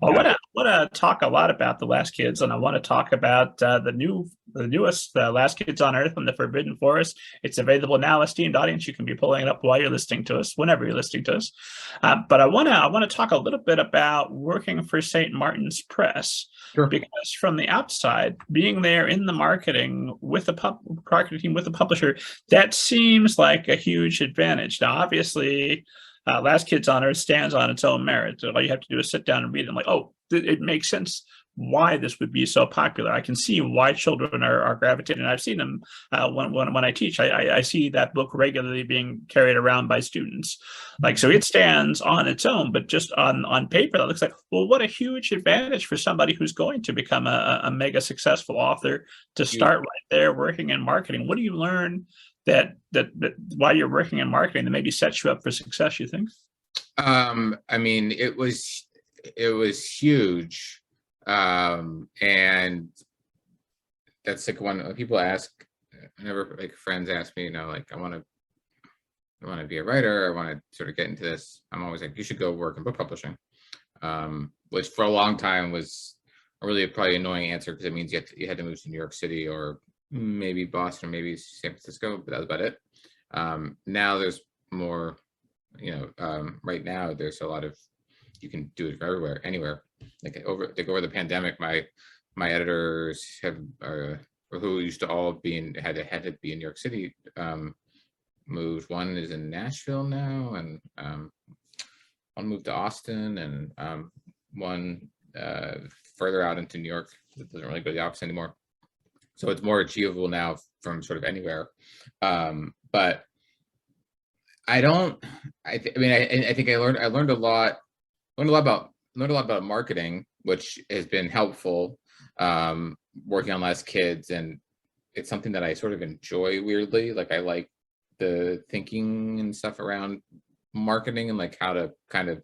Well, I Uh, want to talk a lot about The Last Kids, and I want to talk about the newest Last Kids on Earth and the Forbidden Forest. It's available now, esteemed audience. You can be pulling it up while you're listening to us, whenever you're listening to us. But I want to talk a little bit about working for St. Martin's Press. sure. Because from the outside, being there in the marketing with the marketing team with the publisher, that seems like a huge advantage. Now, obviously, Last Kids on Earth stands on its own merit. All you have to do is sit down and read it. I'm like, oh, it makes sense why this would be so popular. I can see why children are gravitating. I've seen them when I teach. I see that book regularly being carried around by students. Like, so it stands on its own, but just on paper, that looks like, well, what a huge advantage for somebody who's going to become a mega successful author to You, start right there working in marketing. What do you learn that while you're working in marketing that maybe sets you up for success, you think? I mean, it was huge, and that's like when people ask, whenever like friends ask me, like I want to be a writer, I want to sort of get into this. I'm always like, you should go work in book publishing, which for a long time was a really probably annoying answer because it means you had to move to New York City or maybe Boston, maybe San Francisco, but that was about it. Now there's more, right now there's a lot of, you can do it everywhere, anywhere. Over the pandemic, my editors who used to all be had to be in New York City, moved. One is in Nashville now, and one moved to Austin, and one further out into New York that doesn't really go to the office anymore. So it's more achievable now from sort of anywhere. But I don't. I mean, I think I learned a lot. Learned a lot about marketing, which has been helpful. Working on Last Kids, and it's something that I sort of enjoy weirdly. Like I like the thinking and stuff around marketing and like how to kind of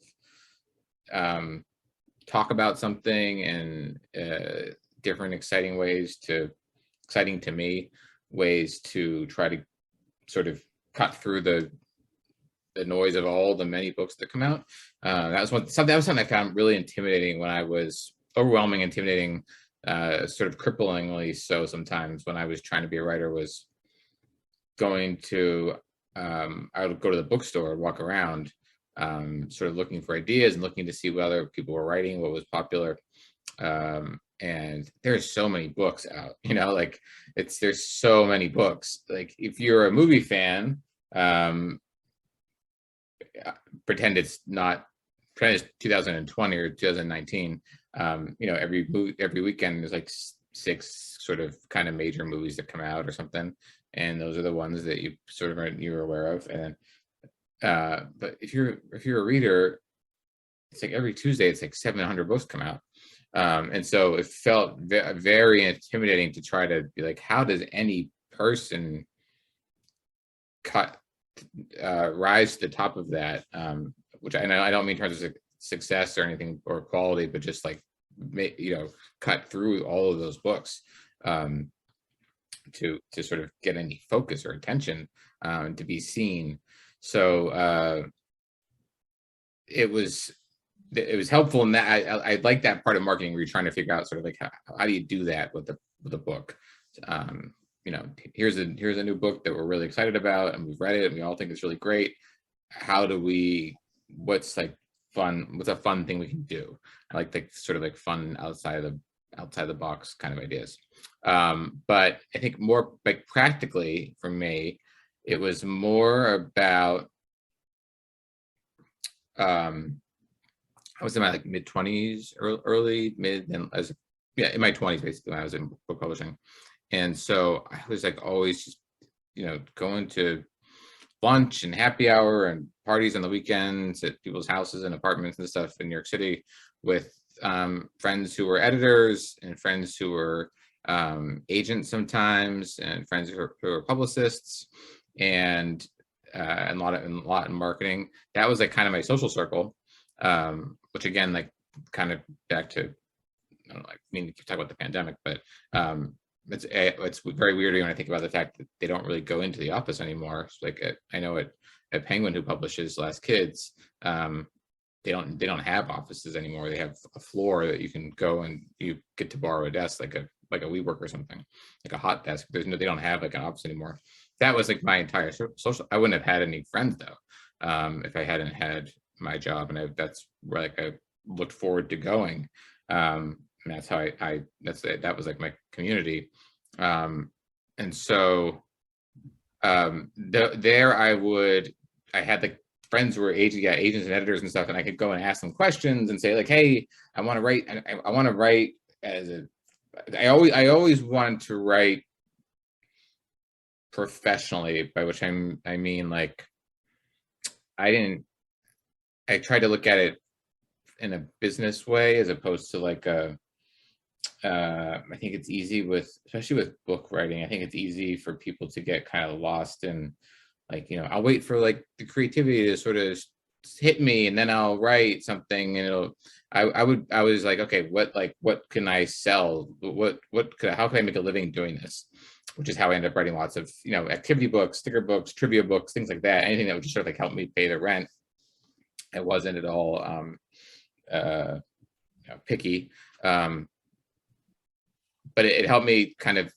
talk about something and different exciting to me ways to try to sort of cut through the noise of all the many books that come out. That was something I found really intimidating when I was overwhelming, intimidating, sort of cripplingly so sometimes when I was trying to be a writer was going to I would go to the bookstore and walk around, sort of looking for ideas and looking to see what other people were writing, what was popular. And there's so many books out, like there's so many books. Like if you're a movie fan, pretend it's 2020 or 2019. Every weekend there's like six sort of kind of major movies that come out or something, and those are the ones that you're aware of. And but if you're a reader, it's like every Tuesday it's like 700 books come out. And so it felt very intimidating to try to be like, how does any person rise to the top of that? Which I know I don't mean in terms of success or anything or quality, but just like cut through all of those books to sort of get any focus or attention, to be seen. So it was helpful in that I like that part of marketing where you're trying to figure out sort of like how do you do that with the book. Here's a new book that we're really excited about and we've read it and we all think it's really great. What's a fun thing we can do? I like the sort of like fun outside the box kind of ideas. But I think more like practically for me, it was more about I was in my like mid-20s, early mid, and in my 20s basically when I was in book publishing. And so I was like always just, going to lunch and happy hour and parties on the weekends at people's houses and apartments and stuff in New York City with friends who were editors and friends who were agents sometimes and friends who were publicists and a lot in marketing. That was like kind of my social circle, which again, like kind of back to, I don't know, like, I mean, you talk about the pandemic, but it's very weird when I think about the fact that they don't really go into the office anymore. Like I know at Penguin, who publishes Last Kids, they don't have offices anymore. They have a floor that you can go and you get to borrow a desk, like a WeWork or something, like a hot desk. They don't have like an office anymore. That was like my entire social. I wouldn't have had any friends though, if I hadn't had my job, and that's where like I looked forward to going. And that's how that was like my community. And so there I had like friends who were agents and editors and stuff, and I could go and ask them questions and say like, hey, I want to write. I want to write I always wanted to write professionally, by which I mean like I tried to look at it in a business way as opposed to like I think it's easy especially with book writing, I think it's easy for people to get kind of lost in like, I'll wait for like the creativity to sort of hit me and then I'll write something and I was like, okay, what can I sell? How can I make a living doing this? Which is how I ended up writing lots of, activity books, sticker books, trivia books, things like that. Anything that would just sort of like help me pay the rent. It wasn't at all picky. But it helped me kind of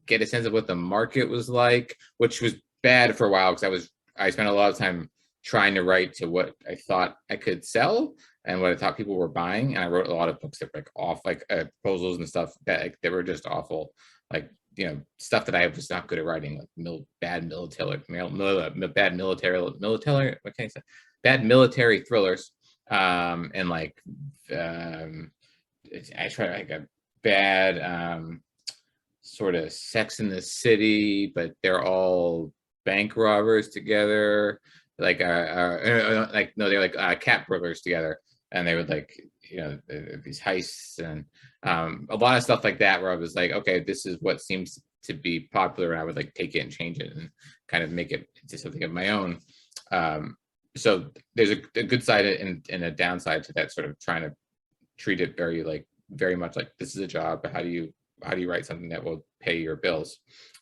get a sense of what the market was like, which was bad for a while because I spent a lot of time trying to write to what I thought I could sell and what I thought people were buying. And I wrote a lot of books that were like off, like proposals and stuff that were just awful, like stuff that I was not good at writing, like bad military, what can I say? Bad military thrillers, and like I tried like a bad sort of Sex in the City, but they're all bank robbers together, like no, they're like cat burglars together, and they would like these heists and a lot of stuff like that, where I was like, okay, this is what seems to be popular, and I would like take it and change it and kind of make it into something of my own. So there's a good side and a downside to that, sort of trying to treat it very much like this is a job, but how do you write something that will pay your bills?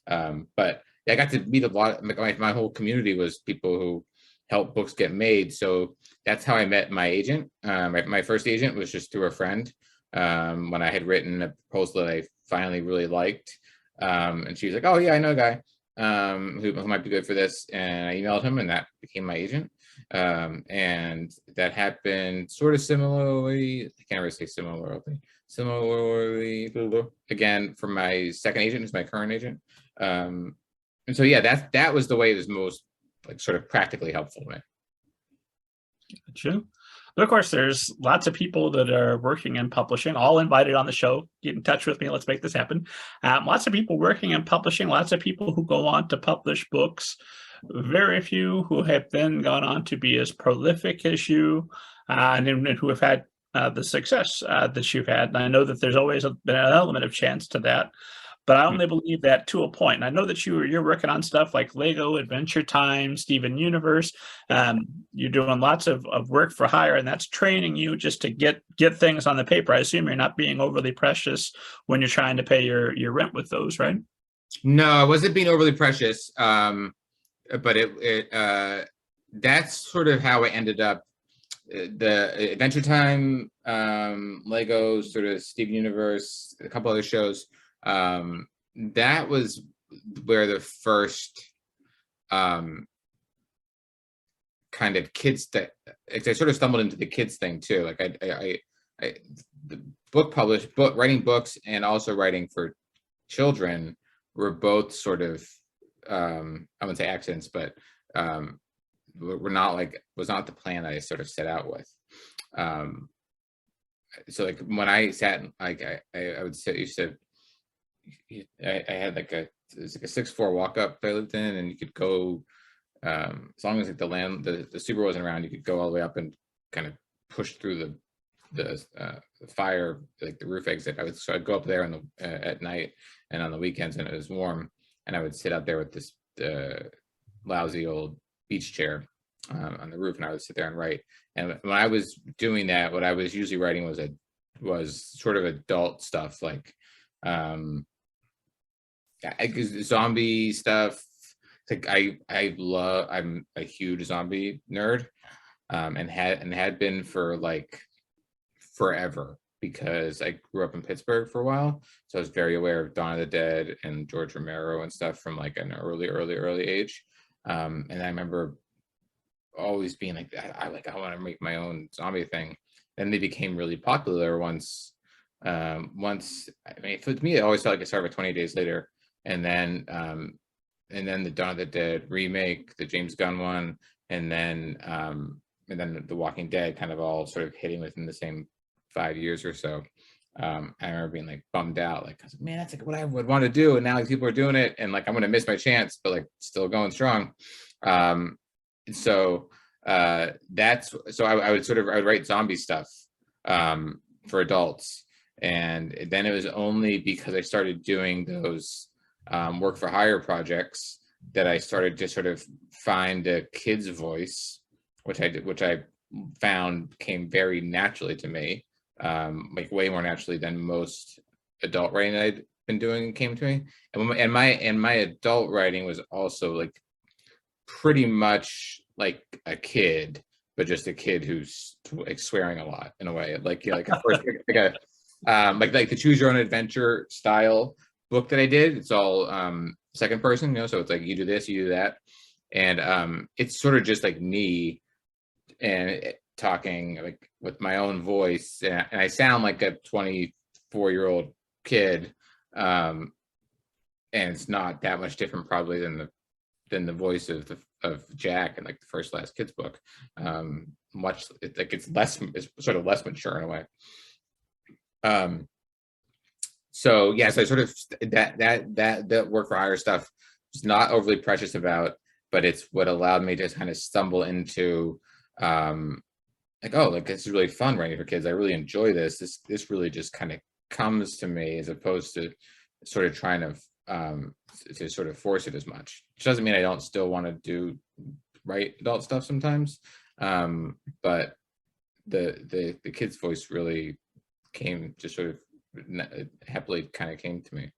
But I got to meet a lot. My whole community was people who help books get made. So that's how I met my agent. My first agent was just through a friend, when I had written a proposal that I finally really liked. And she was like, oh yeah, I know a guy who might be good for this. And I emailed him and that became my agent. And that happened sort of similarly. I can't really say similarly again for my second agent, who's my current agent. And so yeah, that was the way it was most like sort of practically helpful to me. True. But of course, there's lots of people that are working in publishing, all invited on the show. Get in touch with me. Let's make this happen. Lots of people working in publishing, lots of people who go on to publish books. Very few who have then gone on to be as prolific as you, and who have had the success that you've had. And I know that there's always been an element of chance to that. But I only believe that to a point. And I know that you're working on stuff like Lego, Adventure Time, Steven Universe. You're doing lots of work for hire, and that's training you just to get things on the paper. I assume you're not being overly precious when you're trying to pay your rent with those, right? No, I wasn't being overly precious. But that's sort of how I ended up. The Adventure Time, Lego, sort of Steven Universe, a couple other shows. That was where the first kind of kids that I sort of stumbled into the kids thing too. Like the writing books and also writing for children were both sort of I wouldn't say accidents, but was not the plan I sort of set out with. So like when I sat, like I would say, I had like it was like a 6'4" walk up that I lived in, and you could go as long as like the super wasn't around, you could go all the way up and kind of push through the fire, like the roof exit. I'd go up there at night and on the weekends when it was warm, and I would sit out there with this lousy old beach chair on the roof, and I would sit there and write. And when I was doing that, what I was usually writing was sort of adult stuff, like zombie stuff. Like I'm a huge zombie nerd. and had been for like forever, because I grew up in Pittsburgh for a while, so I was very aware of Dawn of the Dead and George Romero and stuff from like an early age. And I remember always being like, I want to make my own zombie thing. Then they became really popular once. I mean, for me, it always felt like it started 20 Days Later, and then the Dawn of the Dead remake, the James Gunn one, and then the Walking Dead kind of all sort of hitting within the same 5 years or so. I remember being like bummed out, like, I was like, man, that's like what I would want to do, and now like, people are doing it, and like I'm gonna miss my chance, but like still going strong. So I would write zombie stuff for adults, and then it was only because I started doing those work for hire projects that I started to sort of find a kid's voice, which I found came very naturally to me, like way more naturally than most adult writing I'd been doing came to me. And my adult writing was also like pretty much like a kid, but just a kid who's like swearing a lot in a way, like, you know, like a first like the choose your own adventure style book that I did. It's all second person, you know, so it's like you do this, you do that, and it's sort of just like me and talking like with my own voice, and I sound like a 24-year-old kid, and it's not that much different probably than the voice of Jack in like the first Last Kids book. It's sort of less mature in a way. So yes, I sort of that work for hire stuff is not overly precious about, but it's what allowed me to kind of stumble into like, oh, like this is really fun writing for kids. I really enjoy this. This really just kind of comes to me, as opposed to sort of trying to sort of force it as much. Which doesn't mean I don't still want to write adult stuff sometimes, but the kid's voice really came to sort of happily kind of came to me.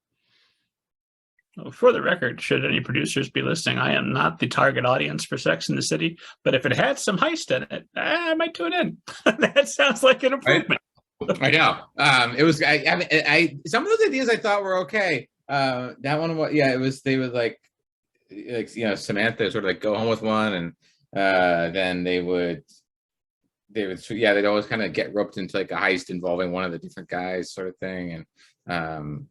For the record, should any producers be listening, I am not the target audience for Sex and the City, but if it had some heist in it, I might tune in. That sounds like an improvement. I know. It was. I some of those ideas I thought were okay. That one was, yeah. It was. They would like you know, Samantha sort of like go home with one, and then they would yeah, they'd always kind of get roped into like a heist involving one of the different guys, sort of thing, and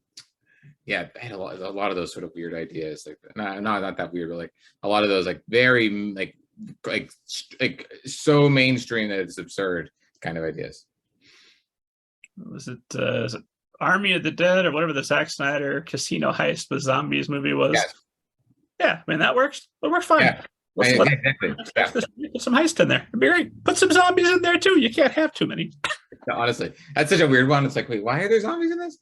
yeah, I had a lot of those sort of weird ideas, like not that weird, but like a lot of those like very like so mainstream that it's absurd kind of ideas. Is it Army of the Dead or whatever the Zack Snyder casino heist with zombies movie was? Yes. Yeah, I mean that works. It works fine. Yeah. Exactly. Yeah. Put some heist in there. It'd be great. Put some zombies in there too. You can't have too many. Honestly, that's such a weird one. It's like, wait, why are there zombies in this?